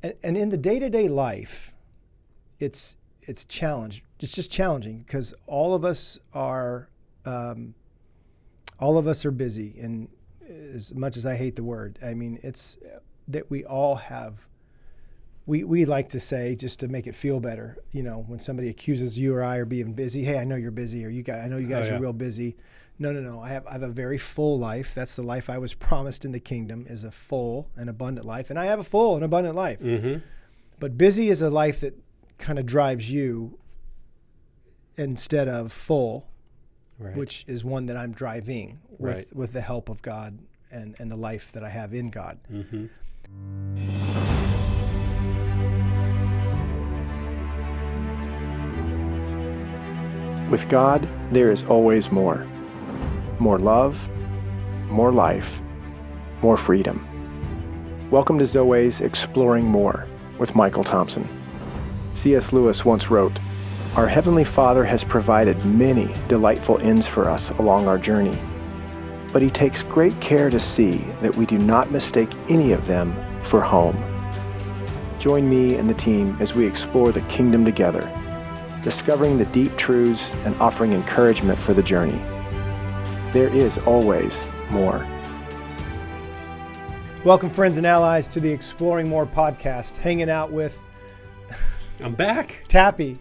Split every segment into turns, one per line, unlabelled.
And in the day-to-day life, it's challenged. It's just challenging because all of us are busy. And as much as I hate the word, I mean, it's that we all have. We like to say, just to make it feel better, when somebody accuses you or I of being busy, hey, I know you're busy, or I know you guys are real busy. No. I have a very full life. That's the life I was promised in the kingdom, is a full and abundant life. And I have a full and abundant life. Mm-hmm. But busy is a life that kind of drives you instead of full, right, which is one that I'm driving with the help of God and the life that I have in God. Mm-hmm.
With God, there is always more. More love, more life, more freedom. Welcome to Zoe's Exploring More with Michael Thompson. C.S. Lewis once wrote, "Our Heavenly Father has provided many delightful ends for us along our journey, but He takes great care to see that we do not mistake any of them for home." Join me and the team as we explore the kingdom together, discovering the deep truths and offering encouragement for the journey. There is always more.
Welcome, friends and allies, to the Exploring More podcast. Hanging out with...
I'm back.
Tappy.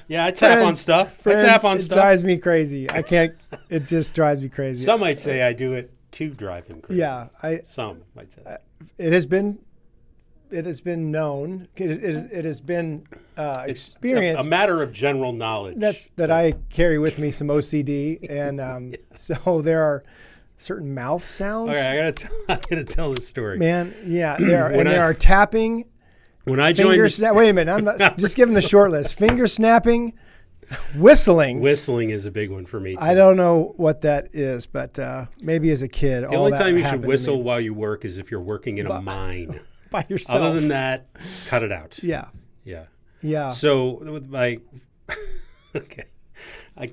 Yeah, I tap on stuff.
It drives me crazy. I can't... It just drives me crazy.
Some might say I do it to drive him crazy.
Yeah.
Some might say that.
It has been known. It has been experienced.
A matter of general knowledge.
That I carry with me some OCD, and so there are certain mouth sounds.
Okay, I gotta tell this story.
Man, yeah, there are tapping.
When I joined,
wait a minute, I'm not, just giving the short list. Finger snapping, whistling.
Whistling is a big one for me too.
I don't know what that is, but maybe as a kid,
the only time you should whistle while you work is if you're working in a mine.
By yourself.
Other than that, cut it out.
Yeah.
Yeah. So with I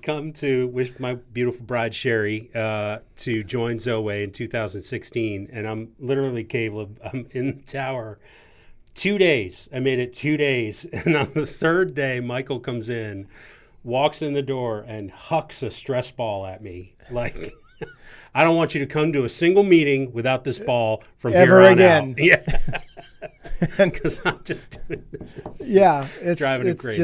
come with my beautiful bride Sherry to join Zoe in 2016, and I'm literally, Caleb, I'm in the tower 2 days. I made it 2 days, and on the third day, Michael comes in, walks in the door, and hucks a stress ball at me like. I don't want you to come to a single meeting without this ball from
ever
here on
again.
out. Yeah, because I'm just doing this.
Yeah,
driving him crazy.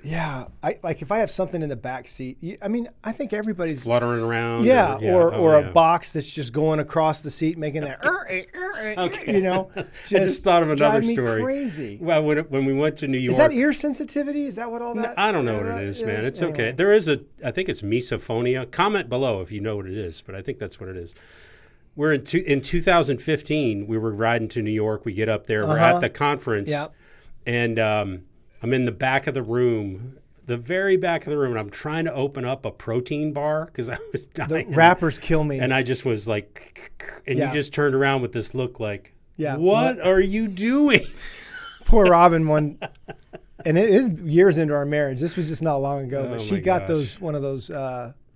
If I have something in the back seat, I think everybody's
fluttering around.
Yeah, or a box that's just going across the seat, making that.
Okay.
I
just thought of another
drive me
story.
Crazy.
Well, when we went to New York,
is that ear sensitivity? Is that what all that?
I don't know what it is, man. It's okay. There is I think it's misophonia. Comment below if you know what it is, but I think that's what it is. We're in 2015. We were riding to New York. We get up there. We're at the conference, and I'm in the back of the room, the very back of the room, and I'm trying to open up a protein bar because I was dying.
The wrappers kill me.
And I just was like, and you just turned around with this look like,
yeah,
what are you doing?
Poor Robin, and it is years into our marriage. This was just not long ago, but she got one of those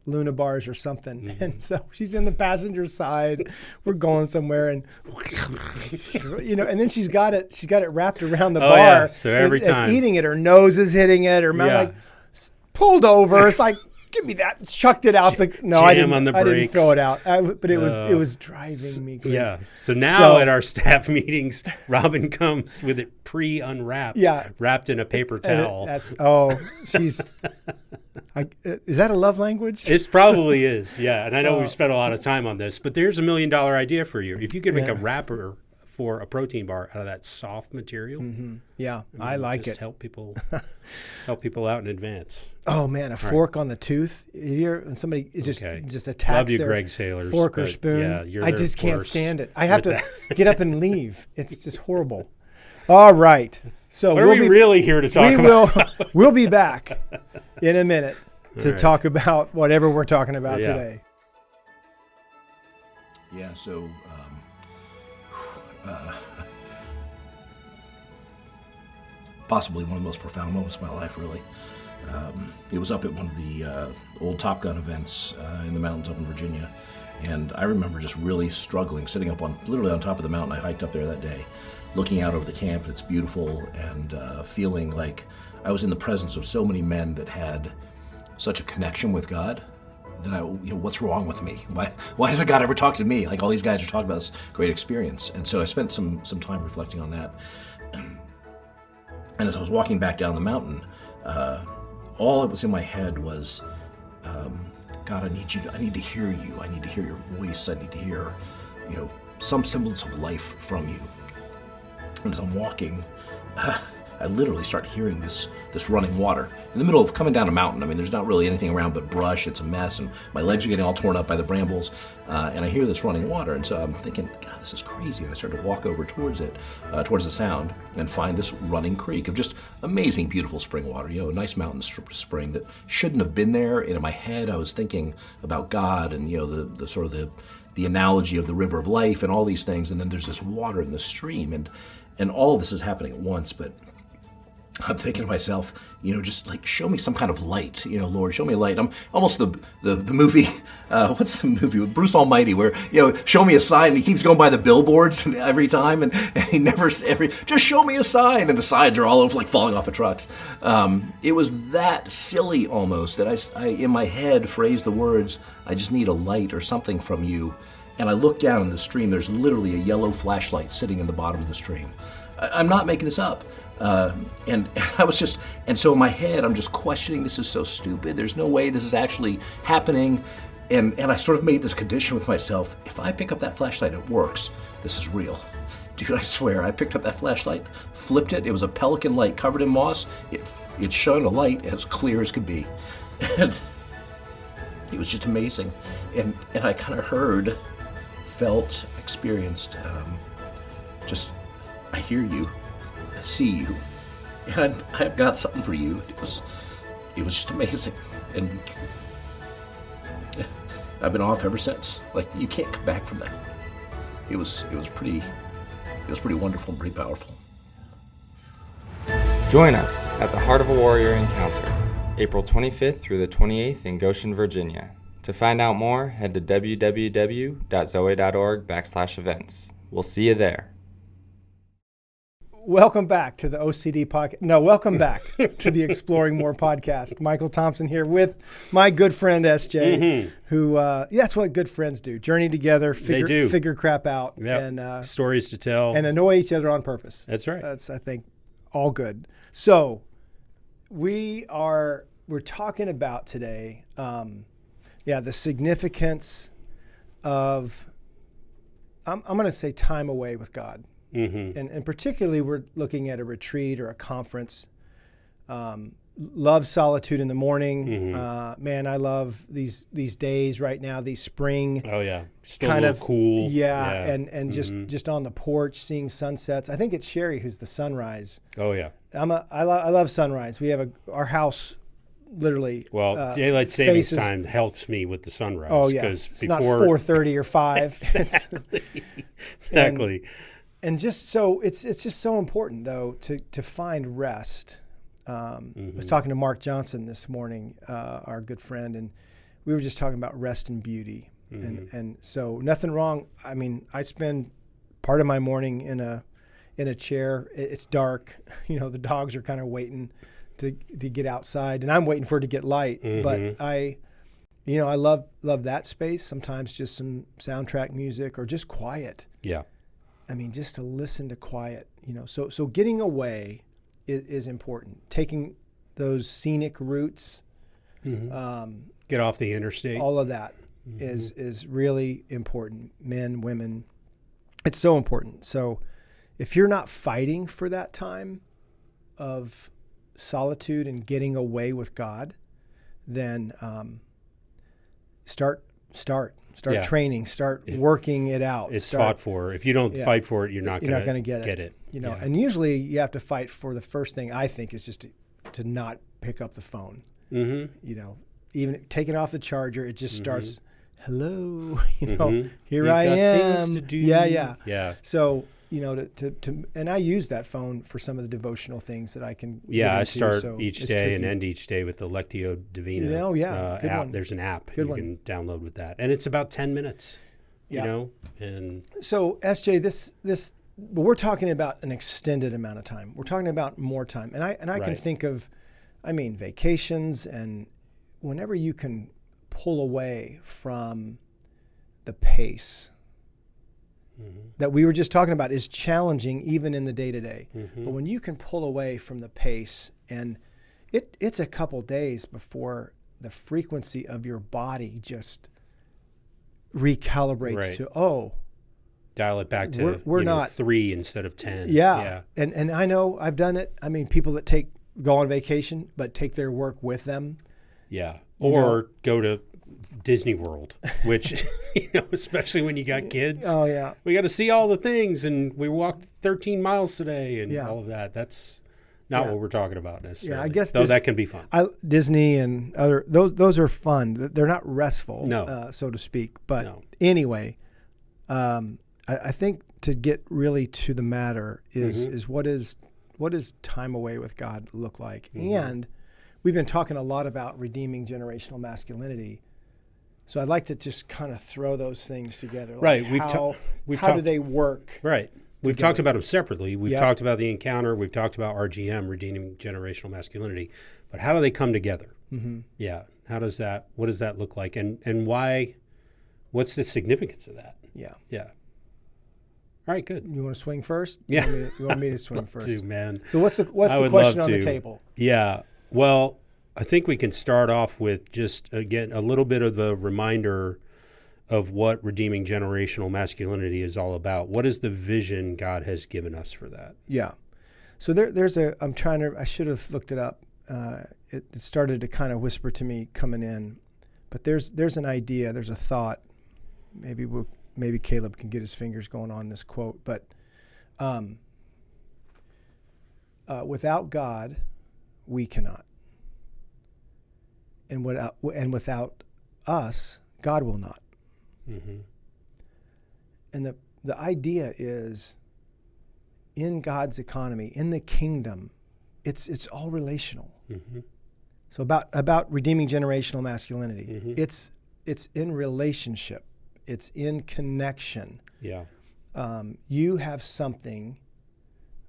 Luna bars or something. Mm-hmm. And so she's in the passenger side. We're going somewhere, and and then she's got it wrapped around the bar.
Yeah. So every time
eating it, her nose is hitting it, her mouth like pulled over. It's like, give me that. Chucked it out. I didn't throw it out. But it was driving me crazy.
Yeah. So now at our staff meetings, Robin comes with it pre-unwrapped, wrapped in a paper towel.
She's. Is that a love language?
It probably is, yeah. And I know we've spent a lot of time on this, but there's $1 million idea for you. If you could make a wrapper for a protein bar out of that soft material,
I like
just
it.
Help people out in advance.
Oh man, a fork on the tooth. When somebody just attacks
Love you,
their
Greg Sailors,
fork or spoon, I just can't stand it. I have to get up and leave. It's just horrible. All right, so
what are we really here to talk about?
We'll be back in a minute to talk about whatever we're talking about today.
Yeah, so possibly one of the most profound moments of my life, really. It was up at one of the old Top Gun events in the mountains up in Virginia, And I remember just really struggling, sitting up literally on top of the mountain. I hiked up there that day, looking out over the camp, and it's beautiful, and feeling like I was in the presence of so many men that had such a connection with God that what's wrong with me? Why doesn't God ever talk to me? Like all these guys are talking about this great experience. And so I spent some time reflecting on that. And as I was walking back down the mountain, all that was in my head was, God, I need to hear you. I need to hear your voice. I need to hear, some semblance of life from you. And as I'm walking, I literally start hearing this running water in the middle of coming down a mountain. I mean, there's not really anything around but brush. It's a mess, and my legs are getting all torn up by the brambles. And I hear this running water, and so I'm thinking, God, this is crazy. And I start to walk over towards it, towards the sound, and find this running creek of just amazing, beautiful spring water. A nice mountain spring that shouldn't have been there. And in my head, I was thinking about God and the sort of the analogy of the river of life and all these things. And then there's this water in the stream, and all of this is happening at once, but I'm thinking to myself, just like show me some kind of light, Lord, show me a light. I'm almost the movie, what's the movie with Bruce Almighty where, show me a sign, and he keeps going by the billboards every time, and he never, just show me a sign, and the signs are all over like falling off of trucks. It was that silly almost that I in my head phrased the words, I just need a light or something from you. And I look down in the stream, there's literally a yellow flashlight sitting in the bottom of the stream. I'm not making this up. And I was just, and so in my head, I'm just questioning, this is so stupid. There's no way this is actually happening. And I sort of made this condition with myself. If I pick up that flashlight, it works. This is real. Dude, I swear, I picked up that flashlight, flipped it. It was a pelican light covered in moss. It shone a light as clear as could be. And it was just amazing. And I kind of heard, felt, experienced, I hear you. I see you, and I've got something for you. It was just amazing, and I've been off ever since. Like, you can't come back from that. It was pretty wonderful and pretty powerful.
Join us at the Heart of a Warrior Encounter, April 25th through the 28th in Goshen, Virginia. To find out more, head to www.zoe.org/events. We'll see you there.
Welcome back to the OCD podcast. No, welcome back to the Exploring More podcast. Michael Thompson here with my good friend SJ, who that's what good friends do: journey together, figure crap out, and
stories to tell,
and annoy each other on purpose.
That's right.
That's, I think, all good. So we're talking about today, the significance of I'm going to say time away with God. Mm-hmm. And particularly, we're looking at a retreat or a conference. Love solitude in the morning. Mm-hmm. Man, I love these days right now. These spring. Oh yeah, still kind of cool. Yeah, and just on the porch seeing sunsets. I think it's Sherry who's the sunrise. Oh yeah, I love sunrise. We have our house. Literally,
daylight savings time helps me with the sunrise.
Oh yeah, it's not 4:30 or 5.
Exactly.
And just so it's just so important though to find rest. I was talking to Mark Johnson this morning, our good friend, and we were just talking about rest and beauty. And so nothing wrong. I mean, I spend part of my morning in a chair. It's dark. The dogs are kind of waiting to get outside, and I'm waiting for it to get light. But I love that space. Sometimes just some soundtrack music or just quiet. Yeah. I mean, just to listen to quiet, so getting away is important. Taking those scenic routes,
get off the interstate.
All of that is really important. Men, women, it's so important. So if you're not fighting for that time of solitude and getting away with God, then start training, start working it out.
It's fought for. If you don't fight for it, you're not going to get it.
And usually you have to fight for the first thing, I think, is just to not pick up the phone. Even taking off the charger, it just starts, hello, here I am.
Things to do.
Yeah. So and I use that phone for some of the devotional things that I can.
Yeah, I
get into,
start
so
each
it's
day
tricky.
and end each day with the Lectio Divina
Oh, yeah, good
app.
one.
There's an app
Good
you
one.
can download with that, and it's about 10 minutes.
Yeah.
You know, and
So SJ, but we're talking about an extended amount of time. We're talking about more time, and I can
Right.
think of, vacations, and whenever you can pull away from the pace that we were just talking about is challenging even in the day-to-day. But when you can pull away from the pace, and it's a couple days before the frequency of your body just recalibrates
Right.
to,
dial it back to
We're not
3 instead of 10.
yeah. And I know I've done it. I mean, people that go on vacation but take their work with them.
Yeah. Or go to Disney World, which, especially when you got kids.
Oh yeah.
We got to see all the things, and we walked 13 miles today and
Yeah.
all of that. That's not
Yeah.
what we're talking about necessarily.
Yeah, I guess
though that can be fun.
Disney and other those are fun. They're not restful,
No.
so to speak. But
No.
anyway, I think to get really to the matter is what does time away with God look like? And we've been talking a lot about redeeming generational masculinity. So I'd like to just kind of throw those things together. Like
Right.
How do
talked-
they work?
Right. We've talked about them separately. We've
Yep.
talked about the encounter. We've talked about RGM, Redeeming Generational Masculinity. But how do they come together? Yeah. What does that look like? And why, what's the significance of that?
Yeah.
Yeah. All right, good.
You want to swing first?
Yeah.
You want me to swing first?
Dude, man.
So what's the
I would
question
love
on the
to.
table?
Yeah. Well, I think we can start off with just, again, a little bit of a reminder of what Redeeming Generational Masculinity is all about. What is the vision God has given us for that?
Yeah. So I should have looked it up. It started to kind of whisper to me coming in, but there's an idea, there's a thought. Maybe Caleb can get his fingers going on this quote, but without God, we cannot. And without us, God will not. And the idea is, in God's economy, in the kingdom, it's all relational. So about redeeming generational masculinity, it's in relationship, it's in connection.
Yeah.
You have something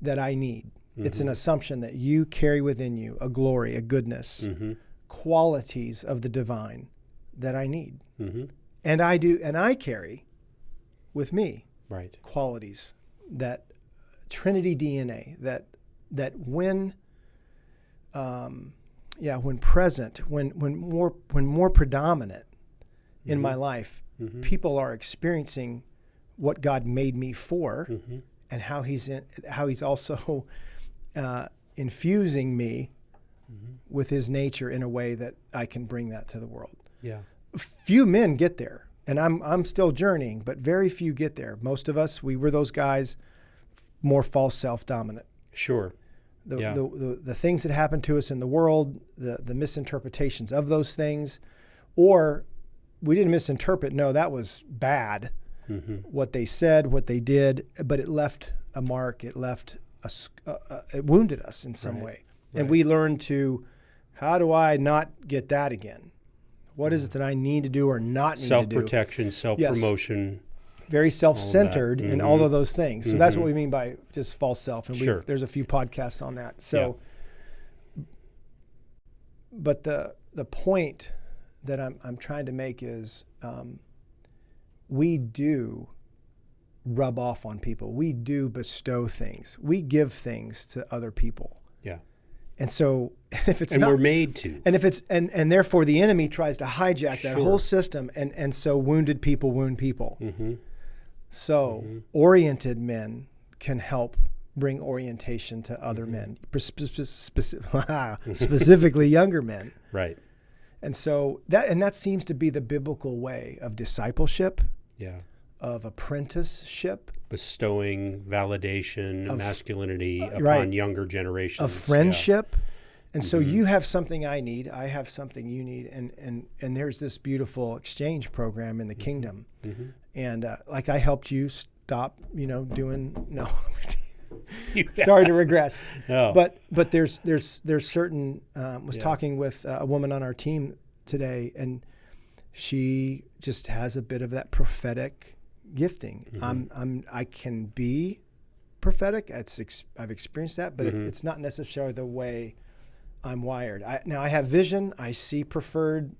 that I need. It's an assumption that you carry within you a glory, a goodness, qualities of the divine that I need. And I do, and I carry with me
Right.
qualities, that Trinity DNA, that when present, when more predominant in my life, people are experiencing what God made me for, and how He's also infusing me with His nature in a way that I can bring that to the world.
Yeah.
Few men get there, and I'm still journeying, but very few get there. Most of us, we were those guys, more false self-dominant.
Sure.
The things that happen to us in the world, the misinterpretations of those things, or we didn't misinterpret. No, that was bad. What they said, what they did, but it left a mark. It left it wounded us in some way, and we learned to, how do I not get that again? What is it that I need to do or not need to do?
Self-protection, self-promotion.
Very self-centered and all of those things. So that's what we mean by just false self. And there's a few podcasts on that. So, but the point that I'm trying to make is we do rub off on people. We do bestow things. We give things to other people.
Yeah.
And so if it's
And
not,
we're made to.
and if it's and therefore the enemy tries to hijack that whole system, and so wounded people wound people. So oriented men can help bring orientation to other men, specifically younger men.
Right.
And so that seems to be the biblical way of discipleship,
Yeah.
of apprenticeship,
Bestowing validation, masculinity upon
right.
younger generations.
of friendship. And so you have something I need, I have something you need, and there's this beautiful exchange program in the kingdom. And like I helped you stop, doing no. Sorry to regress.
No.
But there's certain. Was talking with a woman on our team today, and she just has a bit of that prophetic gifting. I can be prophetic. I've experienced that, but it's not necessarily the way I'm wired. Now I have vision. I see preferred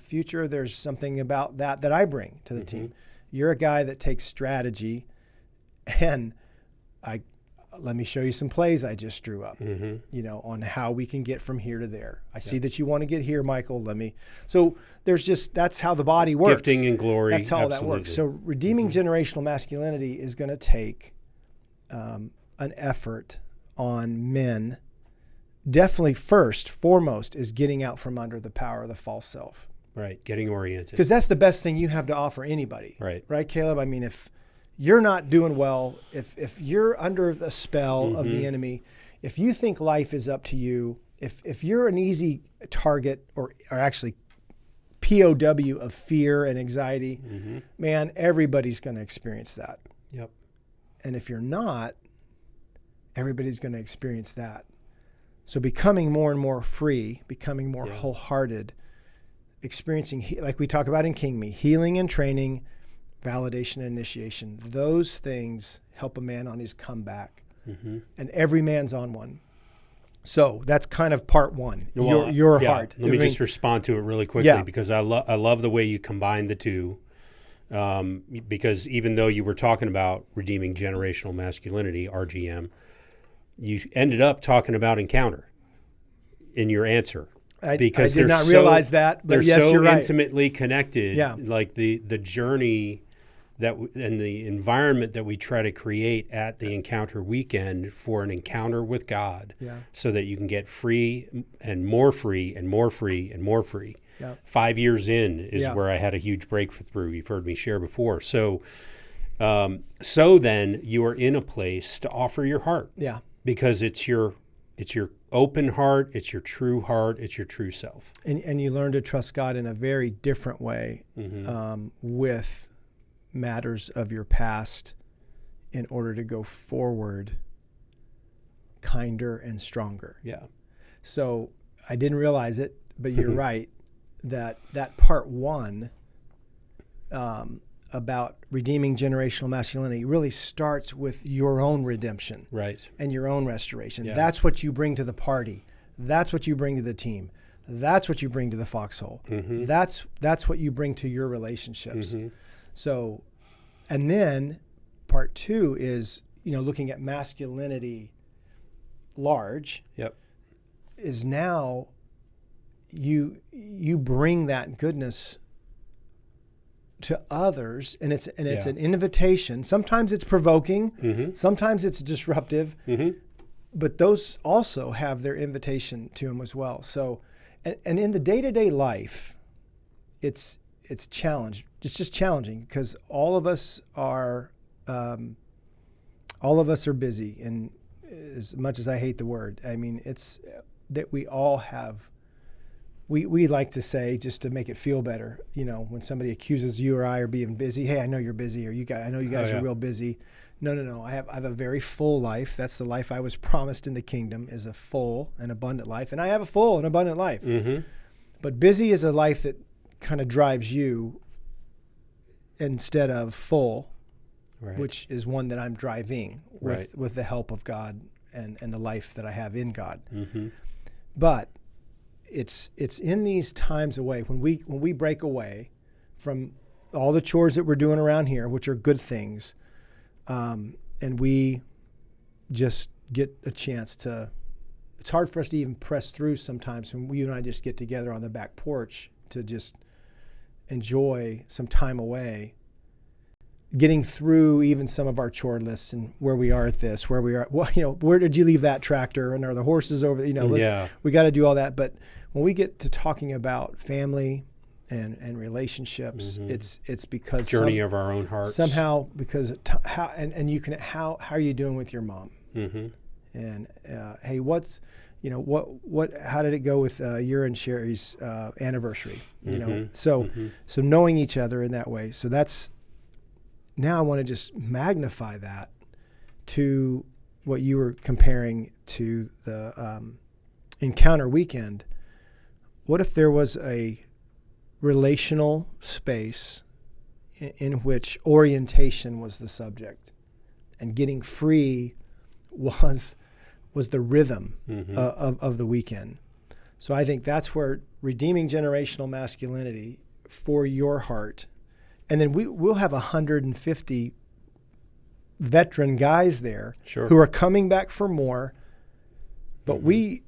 future. There's something about that I bring to the team. You're a guy that takes strategy, and let me show you some plays I just drew up, on how we can get from here to there. I see that you want to get here, Michael. So that's how the body works.
Gifting and glory.
That's how that works. So redeeming generational masculinity is going to take an effort on men. Definitely foremost is getting out from under the power of the false self.
Right. Getting oriented.
Because that's the best thing you have to offer anybody.
Right.
Right, Caleb? I mean, if you're not doing well, if you're under the spell of the enemy, if you think life is up to you, if you're an easy target or actually POW of fear and anxiety, man, everybody's going to experience that.
Yep.
And if you're not, everybody's going to experience that. So becoming more and more free, becoming more wholehearted, experiencing, like we talk about in King Me, healing and training, validation and initiation. Those things help a man on his comeback. And every man's on one. So that's kind of part one, your heart.
Let me just respond to it really quickly because I love the way you combine the two. Because even though you were talking about redeeming generational masculinity, RGM, you ended up talking about encounter in your answer. Because
I did not realize that, but yes, you're right.
They're so intimately connected.
Yeah.
Like the journey and the environment that we try to create at the encounter weekend for an encounter with God, so that you can get free and more free and more free and more free. Yeah. 5 years in is where I had a huge breakthrough. You've heard me share before. So then you are in a place to offer your heart. Yeah. Because it's your open heart, it's your true heart, it's your true self.
And you learn to trust God in a very different way with matters of your past in order to go forward kinder and stronger. Yeah. So I didn't realize it, but you're right that part one about redeeming generational masculinity really starts with your own redemption, right, and your own restoration. Yeah. That's what you bring to the party. That's what you bring to the team. That's what you bring to the foxhole. That's what you bring to your relationships. So, and then part two is looking at masculinity large. Yep. Is now you bring that goodness to others, and it's an invitation. Sometimes it's provoking, sometimes it's disruptive, but those also have their invitation to them as well. So, and in the day-to-day life, it's challenged. It's just challenging because all of us are busy, and as much as I hate the word, I mean it's that we all have. We like to say, just to make it feel better, when somebody accuses you or I of being busy, hey, I know you're busy, or I know you guys are real busy. No. I have a very full life. That's the life I was promised in the kingdom, is a full and abundant life. And I have a full and abundant life. But busy is a life that kind of drives you instead of full, which is one that I'm driving with the help of God and the life that I have in God. But it's in these times away when we break away from all the chores that we're doing around here, which are good things, and we just get a chance to. It's hard for us to even press through sometimes when you and I just get together on the back porch to just enjoy some time away, getting through even some of our chore lists and where we are at this, where we are. Well, where did you leave that tractor, and are the horses over? We got to do all that, but when we get to talking about family and relationships, it's because
journey of our own hearts
somehow, because how are you doing with your mom? And hey, how did it go with your and Sherry's anniversary? So knowing each other in that way. So that's, now I want to just magnify that to what you were comparing to the encounter weekend. What if there was a relational space in which orientation was the subject and getting free was the rhythm of the weekend? So I think that's where Redeeming Generational Masculinity for your heart, and then we'll have 150 veteran guys there who are coming back for more, but we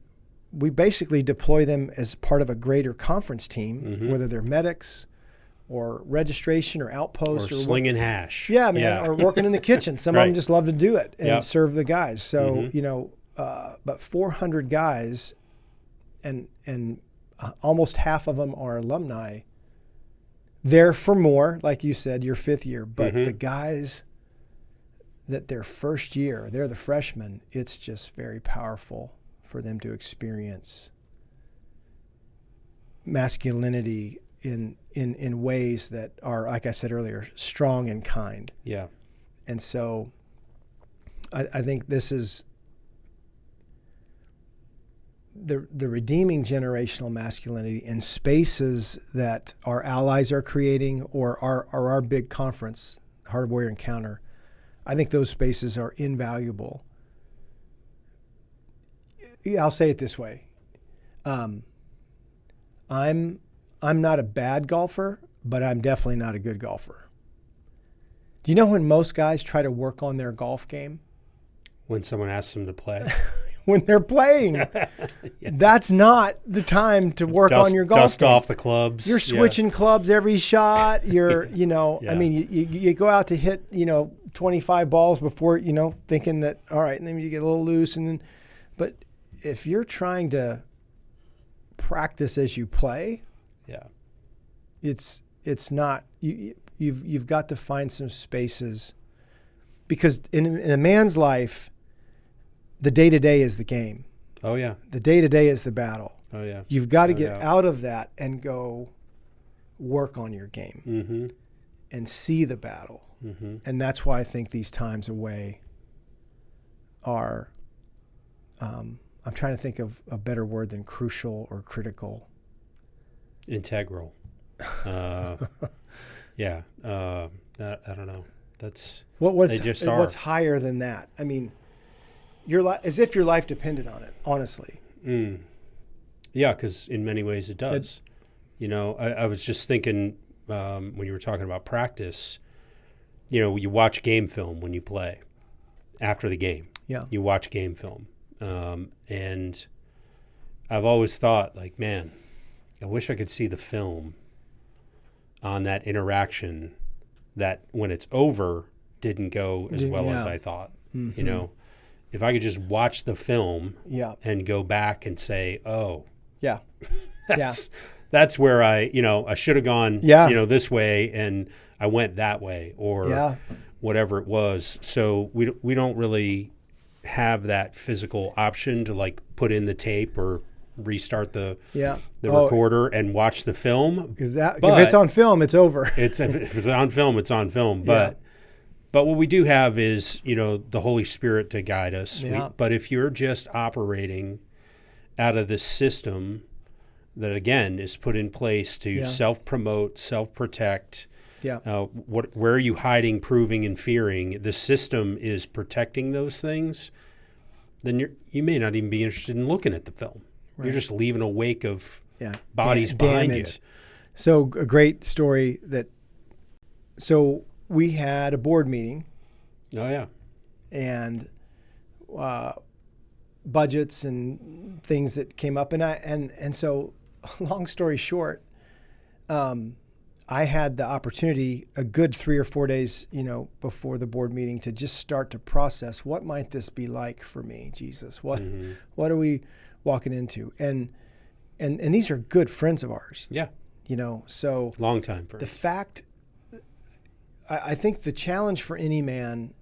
basically deploy them as part of a greater conference team, whether they're medics or registration or outpost
or slinging hash.
Yeah, man, or working in the kitchen. Some of them just love to do it and serve the guys. So, but 400 guys and almost half of them are alumni. They're for more, like you said, your fifth year, but the guys that their first year, they're the freshmen, it's just very powerful for them to experience masculinity in ways that are, like I said earlier, strong and kind.
Yeah.
And so I think this is the redeeming generational masculinity in spaces that our allies are creating or our big conference, Heart of Warrior Encounter. I think those spaces are invaluable. I'll say it this way. I'm not a bad golfer, but I'm definitely not a good golfer. Do you know when most guys try to work on their golf game?
When someone asks them to play.
When they're playing. That's not the time to work on your golf
dust
game.
off the clubs.
You're switching clubs every shot. You're, I mean, you go out to hit, 25 balls before, thinking that, all right, and then you get a little loose. But if you're trying to practice as you play, it's not, you've got to find some spaces, because in a man's life, the day-to-day is the game.
Oh, yeah.
The day-to-day is the battle.
Oh, yeah.
You've got to get out of that and go work on your game and see the battle. And that's why I think these times away are, I'm trying to think of a better word than crucial or critical.
Integral. I don't know. That's
what's higher than that? I mean, as if your life depended on it, honestly.
Yeah, because in many ways it does. I was just thinking when you were talking about practice, you watch game film when you play after the game.
Yeah.
You watch game film. And I've always thought, like, man, I wish I could see the film on that interaction that when it's over didn't go as well as I thought. If I could just watch the film and go back and say, oh, that's where I should have gone, this way, and I went that way, or whatever it was. So we don't really have that physical option to like put in the tape or restart the recorder and watch the film.
Because if it's on film, it's over.
If it's on film, it's on film. But what we do have is, the Holy Spirit to guide us. But if you're just operating out of this system that, again, is put in place to self-promote, self-protect, where are you hiding, proving, and fearing? The system is protecting those things. Then you may not even be interested in looking at the film. Right. You're just leaving a wake of bodies behind damage. You.
So a great story so we had a board meeting.
Oh, yeah.
And budgets and things that came up. And so, long story short, I had the opportunity a good 3 or 4 days, before the board meeting to just start to process, what might this be like for me, Jesus? What are we walking into? And these are good friends of ours.
Yeah.
So
long time friends.
The fact, I think the challenge for any man,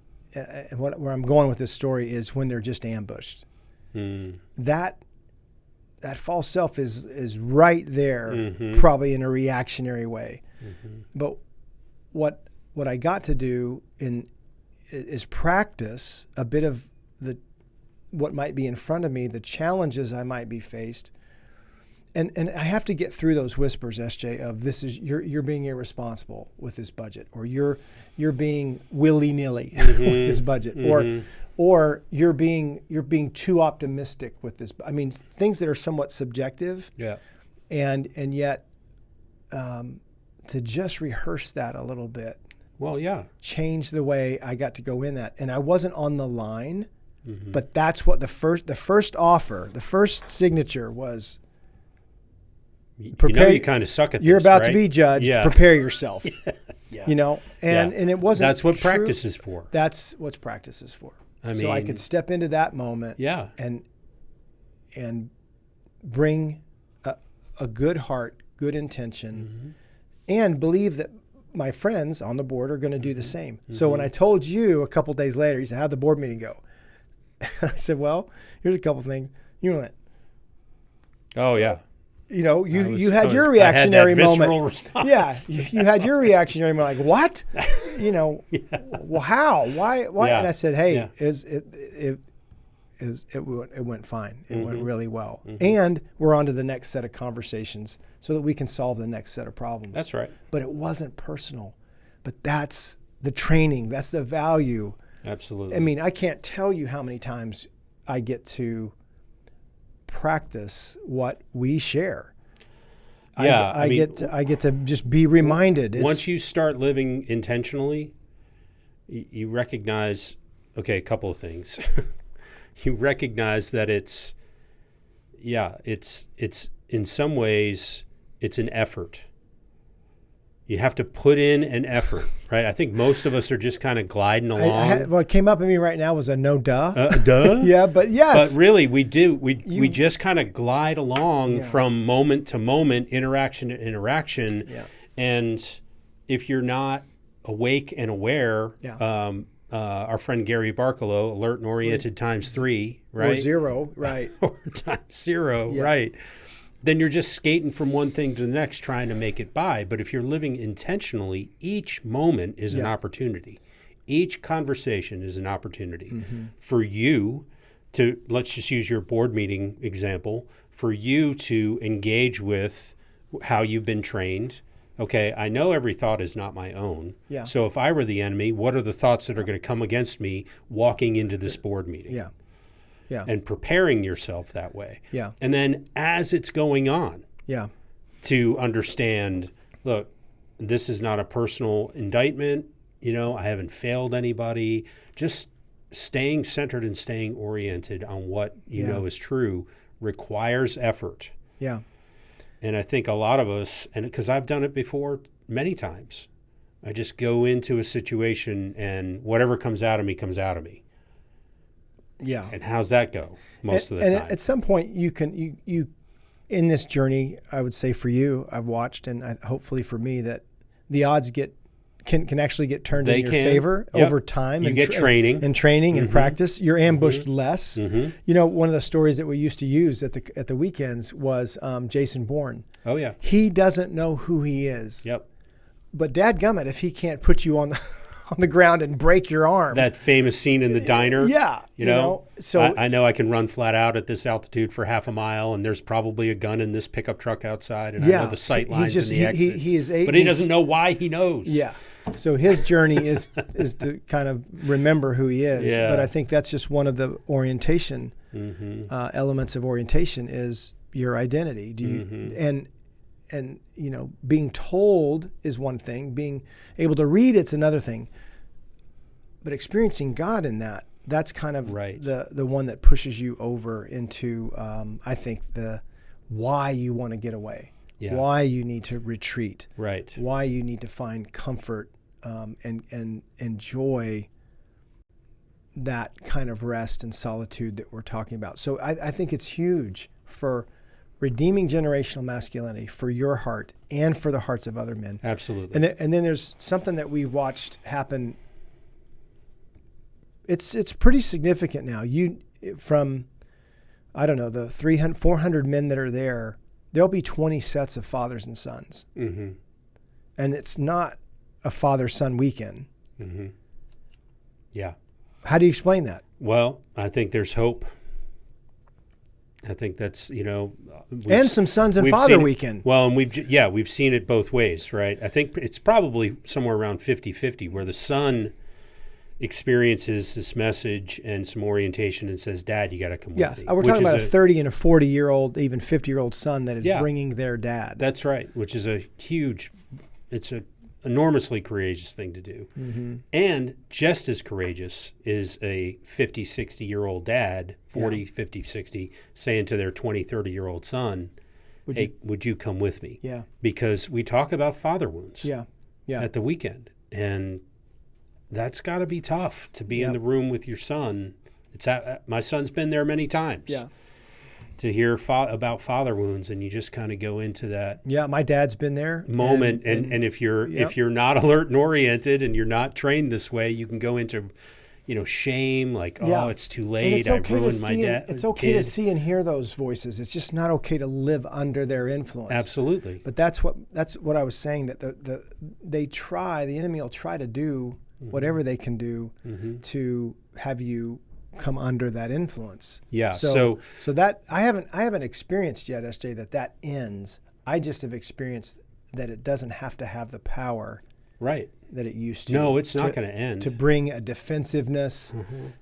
where I'm going with this story, is when they're just ambushed. That false self is right there, probably in a reactionary way. But what what I got to do is practice a bit of what might be in front of me, the challenges I might be faced. And I have to get through those whispers, SJ, of this is you're being irresponsible with this budget, or you're being willy-nilly with this budget, or you're being too optimistic with this. I mean, things that are somewhat subjective.
Yeah.
And yet to just rehearse that a little bit.
Well, yeah.
Change the way I got to go in that. And I wasn't on the line, but that's what the first offer, the first signature was.
You kind of suck at this,
you're about
right?
to be judged.
Yeah.
Prepare yourself.
Yeah.
And it wasn't.
That's what
true.
practice is for.
That's what practice is for.
So
I could step into that moment.
Yeah.
And bring a good heart, good intention, and believe that my friends on the board are going to do the same. So when I told you a couple days later, you said, "How'd the board meeting go?" I said, "Well, here's a couple things." You went,
"Oh yeah."
You had your reactionary moment.
Response.
Yeah, you had your reactionary moment. Like, what? Well, how? Why?
Yeah.
And I said, hey, it went fine. It went really well. And we're on to the next set of conversations so that we can solve the next set of problems.
That's right.
But it wasn't personal. But that's the training. That's the value.
Absolutely.
I mean, I can't tell you how many times I get to practice what we share.
Yeah,
I get to just be reminded.
Once you start living intentionally, you recognize, a couple of things. You recognize that it's in some ways it's an effort. You have to put in an effort, right? I think most of us are just kind of gliding along.
What came up in me right now was a no duh.
Duh?
Yeah, but yes.
But really, we do. We just kind of glide along from moment to moment, interaction to interaction. Yeah. And if you're not awake and aware, our friend Gary Barkalow, alert and oriented times 3, right?
Or 0, right.
Or times 0, right. Then you're just skating from one thing to the next trying to make it by. But if you're living intentionally, each moment is an opportunity. Each conversation is an opportunity for you to, let's just use your board meeting example, for you to engage with how you've been trained. Okay, I know every thought is not my own. Yeah. So if I were the enemy, what are the thoughts that are going to come against me walking into this board meeting?
Yeah. Yeah.
And preparing yourself that way.
Yeah.
And then as it's going on, to understand, look, this is not a personal indictment. I haven't failed anybody. Just staying centered and staying oriented on what you know is true requires effort.
Yeah.
And I think a lot of us, and because I've done it before many times, I just go into a situation and whatever comes out of me comes out of me.
Yeah.
And how's that go most of the time?
And at some point you in this journey, I would say for you, I've watched, and hopefully for me, that the odds can actually get turned in your favor over time.
You get training.
And practice. You're ambushed less. One of the stories that we used to use at the weekends was Jason Bourne.
Oh, yeah.
He doesn't know who he is.
Yep.
But dadgummit, if he can't put you on the ground and break your arm.
That famous scene in the diner.
Yeah.
You know? So I know I can run flat out at this altitude for half a mile, and there's probably a gun in this pickup truck outside, and I know the sight lines and the exits. But he doesn't know why he knows.
Yeah. So his journey is to kind of remember who he is.
Yeah.
But I think that's just one of the orientation elements of orientation is your identity. Do you and being told is one thing. Being able to read, it's another thing. But experiencing God in that's kind of the one that pushes you over into, I think, the why you want to get away, why you need to retreat, why you need to find comfort and enjoy that kind of rest and solitude that we're talking about. So I think it's huge for redeeming generational masculinity, for your heart and for the hearts of other men.
Absolutely.
And then there's something that we've watched happen. It's pretty significant now. From the 300, 400 men that are there'll be 20 sets of fathers and sons. And it's not a father-son weekend.
Mm-hmm. Yeah.
How do you explain that?
Well, I think there's hope. I think that's,
And some sons and father weekend.
Well, and we've seen it both ways, right? I think it's probably somewhere around 50-50 where the son experiences this message and some orientation and says, Dad, you got to come with me.
We're talking about a 30 and a 40-year-old, even 50-year-old son that is bringing their dad.
That's right, which is it's an enormously courageous thing to do.
Mm-hmm.
And just as courageous is a 50, 60-year-old dad, 40, 50, 60, saying to their 20, 30-year-old son, would you come with me?
Yeah.
Because we talk about father wounds
at
the weekend. And that's got to be tough to be in the room with your son. My son's been there many times.
Yeah.
To hear about father wounds, and you just kind of go into that.
Yeah, my dad's been there.
Moment, and if you're not alert and oriented, and you're not trained this way, you can go into, shame. Like, it's too late. I ruined my dad.
It's okay to see and hear those voices. It's just not okay to live under their influence.
Absolutely.
But that's what I was saying. That the enemy will try to do whatever they can do to have you come under that influence.
Yeah.
So that I haven't experienced yet, SJ, that ends. I just have experienced that it doesn't have to have the power
right
that it used to.
No, it's not going to end.
To bring a defensiveness,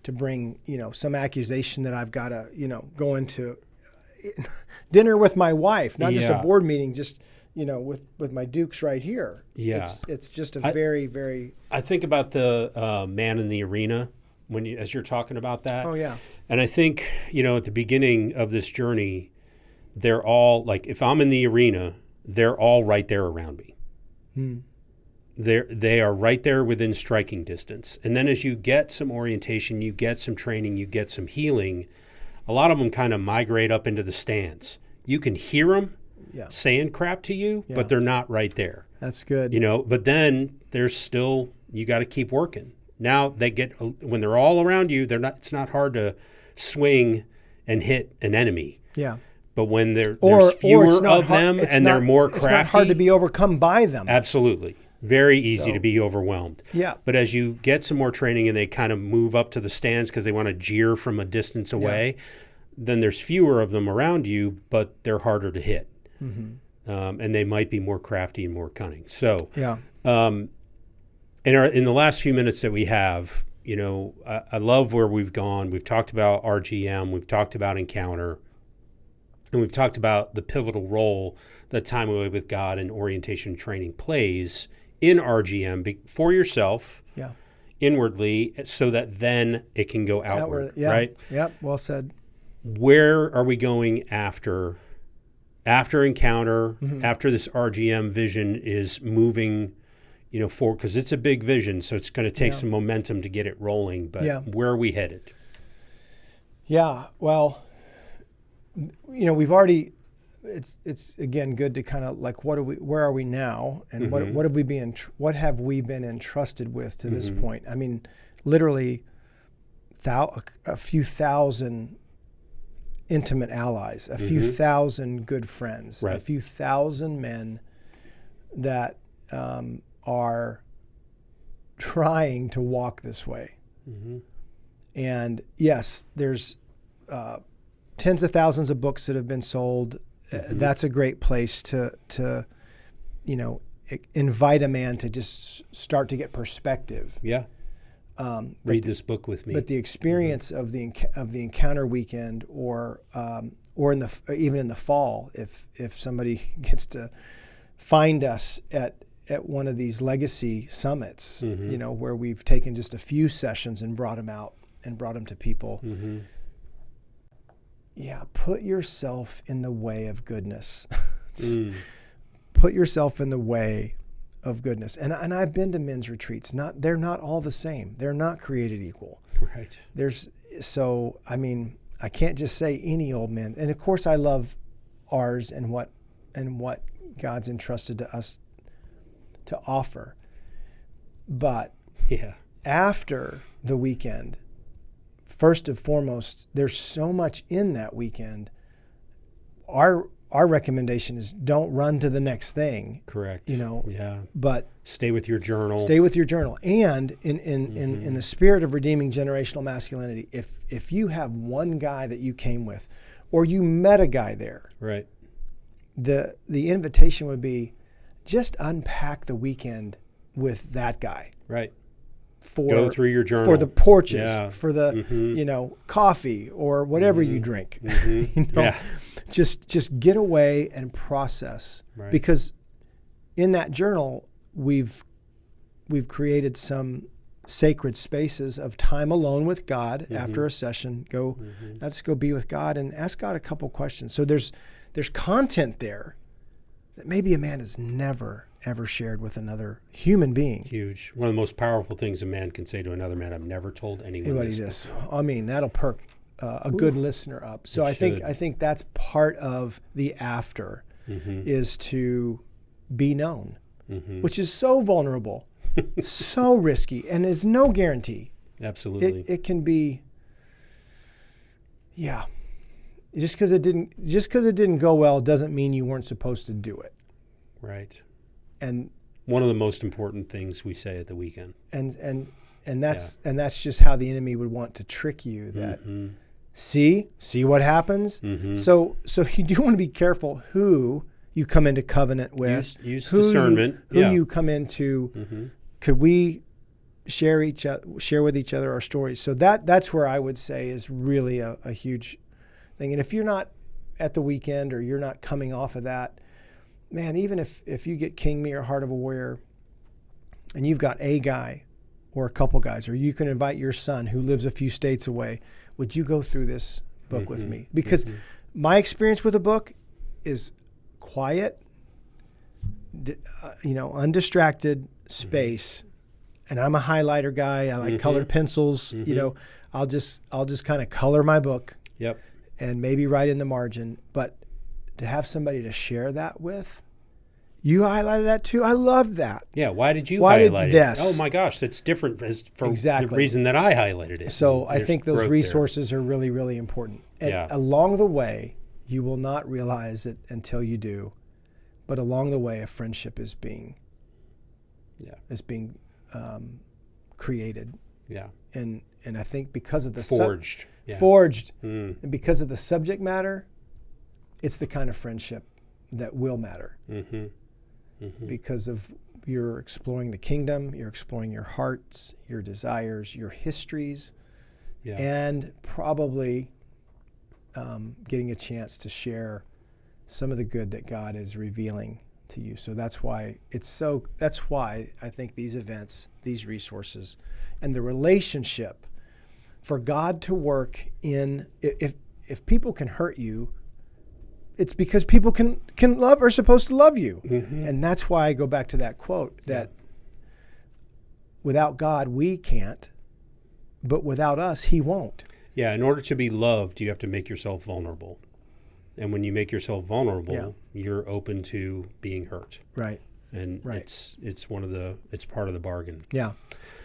to bring, some accusation that I've got to, go into dinner with my wife, not just a board meeting, just with my dukes right here.
Yeah.
It's just a very, very.
I think about the man in the arena as you're talking about that.
Oh, yeah.
And I think, at the beginning of this journey, they're all, like, if I'm in the arena, they're all right there around me. They are right there within striking distance. And then as you get some orientation, you get some training, you get some healing, a lot of them kind of migrate up into the stands. You can hear them saying crap to you, but they're not right there.
That's good.
But then there's still, you got to keep working. Now when they're all around you, it's not hard to swing and hit an enemy.
Yeah.
But when there's fewer of them and they're more crafty.
It's not hard to be overcome by them.
Absolutely. Very easy to be overwhelmed.
Yeah.
But as you get some more training and they kind of move up to the stands because they want to jeer from a distance away, then there's fewer of them around you, but they're harder to hit. And they might be more crafty and more cunning. So in the last few minutes that we have, I love where we've gone. We've talked about RGM. We've talked about Encounter. And we've talked about the pivotal role that time away with God and orientation training plays in RGM for yourself, inwardly, so that then it can go outward, right?
Yep, well said.
Where are we going after Encounter, after this RGM vision is moving forward? Because it's a big vision, so it's going to take some momentum to get it rolling. But where are we headed? Yeah, well, we've already. It's again good to kind of like where are we now, and what have we been entrusted with to this point? I mean, literally, a few thousand intimate allies, a few thousand good friends, a few thousand men that are trying to walk this way. And yes, there's tens of thousands of books that have been sold. That's a great place to invite a man to just start to get perspective. Yeah. Read this book with me.
But the experience of the Encounter weekend, or even in the fall, if somebody gets to find us at one of these legacy summits, where we've taken just a few sessions and brought them out and brought them to people. Yeah, put yourself in the way of goodness. Put yourself in the way of goodness. And I've been to men's retreats. They're not all the same. They're not created equal.
Right.
I can't just say any old men. And of course I love ours and what God's entrusted to us to offer. But after the weekend, first and foremost, there's so much in that weekend. Our our recommendation is don't run to the next thing.
Correct.
Yeah. But
stay with your journal.
Stay with your journal. And in the spirit of redeeming generational masculinity, if you have one guy that you came with, or you met a guy there,
right,
the invitation would be just unpack the weekend with that guy.
Right.
Go
through your journal.
For the porches, for the coffee or whatever you drink. Just get away and process.
Right.
Because in that journal, we've created some sacred spaces of time alone with God after a session. Let's go be with God and ask God a couple questions. So there's content there that maybe a man has never, ever shared with another human being.
Huge. One of the most powerful things a man can say to another man. I've never told anyone this.
I mean, that'll perk a good listener up. So I think that's part of the after is to be known, which is so vulnerable, so risky, and is no guarantee.
Absolutely.
It can be, yeah. Just because it didn't go well doesn't mean you weren't supposed to do it.
Right.
And
one of the most important things we say at the weekend.
And that's just how the enemy would want to trick you. That see what happens. So you do want to be careful who you come into covenant with.
Use discernment.
Who you come into. Could we share with each other our stories? So that's where I would say is really a huge thing. And if you're not at the weekend or you're not coming off of that, man, even if you get King Me or Heart of a Warrior and you've got a guy or a couple guys, or you can invite your son who lives a few states away, would you go through this book with me? Because my experience with a book is quiet, undistracted space. And I'm a highlighter guy. I like colored pencils. I'll just kind of color my book.
Yep.
And maybe write in the margin, but to have somebody to share that with, you highlighted that too. I love that.
Yeah. Why did you highlight it?
Yes.
Oh my gosh, that's different for
exactly
the reason that I highlighted it.
So I think those resources are really, really important. And along the way, you will not realize it until you do, but along the way, a friendship is being created.
Yeah.
And I think because of the
forged.
And because of the subject matter, it's the kind of friendship that will matter. Because of you're exploring the kingdom, you're exploring your hearts, your desires, your histories, and probably getting a chance to share some of the good that God is revealing to you. So that's why I think these events, these resources, and the relationship for God to work in, if people can hurt you, it's because people can love, are supposed to love you. And that's why I go back to that quote that without God, we can't, but without us, he won't.
Yeah. In order to be loved, you have to make yourself vulnerable. And when you make yourself vulnerable, you're open to being hurt. Right. And it's part of the bargain.
Yeah.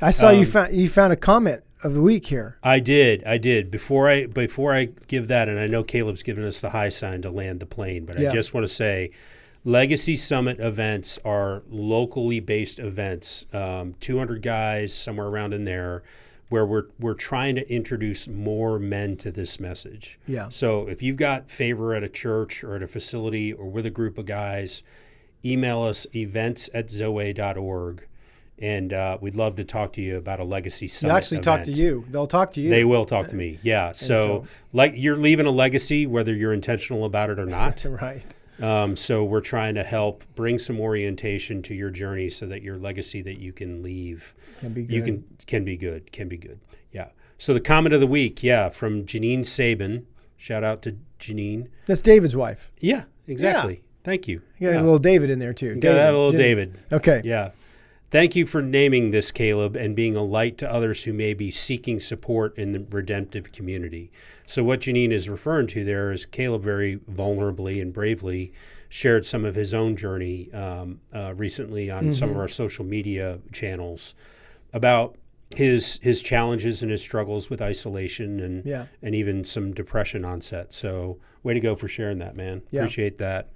I saw you found a comment of the week here.
I did. Before I give that, and I know Caleb's given us the high sign to land the plane, but I just want to say Legacy Summit events are locally based events, 200 guys, somewhere around in there, where we're trying to introduce more men to this message. Yeah. So if you've got favor at a church or at a facility or with a group of guys, email us events@zoe.org. And we'd love to talk to you about a Legacy Summit
They'll actually talk to you. They'll talk to you.
They will talk to me, yeah. So like you're leaving a legacy, whether you're intentional about it or not.
Right.
So we're trying to help bring some orientation to your journey so that your legacy that you can leave can be good. Can be good. Yeah. So the comment of the week, from Janine Sabin. Shout out to Janine.
That's David's wife.
Yeah, exactly. Yeah. Thank you.
You got a little David in there too.
You got to have a little David.
Okay.
Yeah. Thank you for naming this, Caleb, and being a light to others who may be seeking support in the redemptive community. So what Janine is referring to there is Caleb very vulnerably and bravely shared some of his own journey recently on some of our social media channels about his challenges and his struggles with isolation
Yeah.
and even some depression onset. So way to go for sharing that, man.
Yeah.
Appreciate that.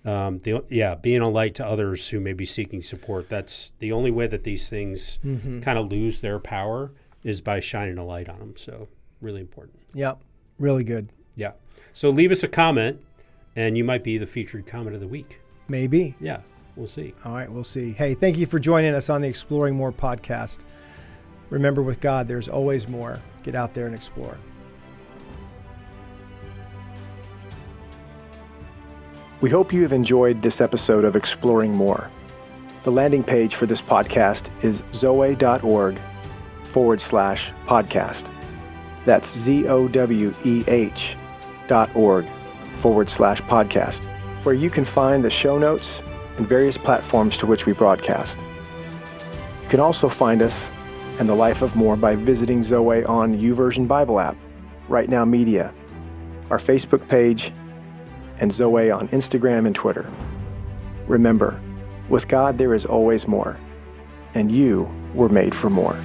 Being a light to others who may be seeking support. That's the only way that these things kind of lose their power is by shining a light on them. So really important.
Yeah. Really good.
Yeah. So leave us a comment and you might be the featured comment of the week.
Maybe.
Yeah. We'll see.
All right. We'll see. Hey, thank you for joining us on the Exploring More podcast. Remember, with God, there's always more. Get out there and explore.
We hope you have enjoyed this episode of Exploring More. The landing page for this podcast is zoe.org/podcast. That's ZOWEH.org/podcast, where you can find the show notes and various platforms to which we broadcast. You can also find us and the Life of More by visiting Zoe on YouVersion Bible app, Right Now Media, our Facebook page, and Zoe on Instagram and Twitter. Remember, with God there is always more, and you were made for more.